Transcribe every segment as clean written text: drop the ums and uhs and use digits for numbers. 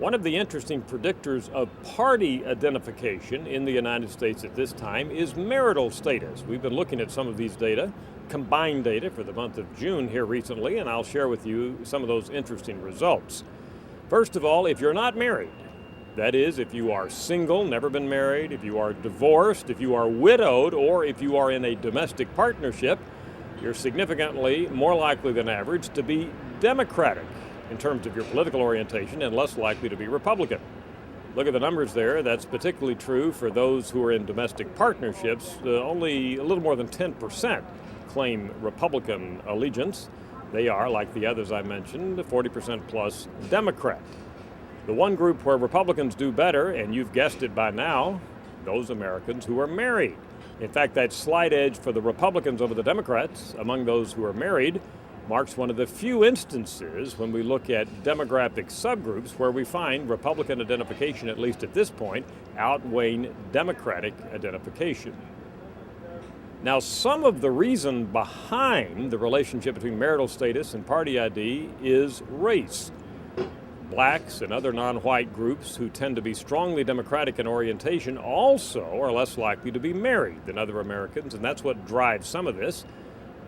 One of the interesting predictors of party identification in the United States at this time is marital status. We've been looking at some of these data, combined data for the month of June here recently, and I'll share with you some of those interesting results. First of all, if you're not married, that is, if you are single, never been married, if you are divorced, if you are widowed, or if you are in a domestic partnership, you're significantly more likely than average to be Democratic in terms of your political orientation and less likely to be Republican. Look at the numbers there. That's particularly true for those who are in domestic partnerships. Only a little more than 10% claim Republican allegiance. They are, like the others I mentioned, 40% plus Democrat. The one group where Republicans do better, and you've guessed it by now, those Americans who are married. In fact, that slight edge for the Republicans over the Democrats among those who are married marks one of the few instances when we look at demographic subgroups where we find Republican identification, at least at this point, outweighing Democratic identification. Now, some of the reason behind the relationship between marital status and party ID is race. Blacks and other non-white groups who tend to be strongly Democratic in orientation also are less likely to be married than other Americans, and that's what drives some of this.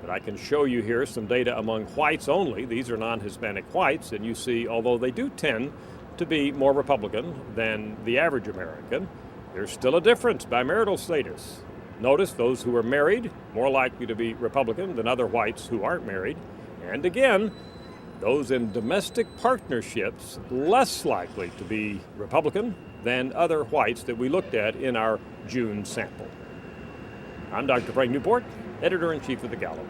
But I can show you here some data among whites only. These are non-Hispanic whites, and you see, although they do tend to be more Republican than the average American, there's still a difference by marital status. Notice those who are married, more likely to be Republican than other whites who aren't married. And again, those in domestic partnerships, less likely to be Republican than other whites that we looked at in our June sample. I'm Dr. Frank Newport, Editor-in-Chief of the Gallup.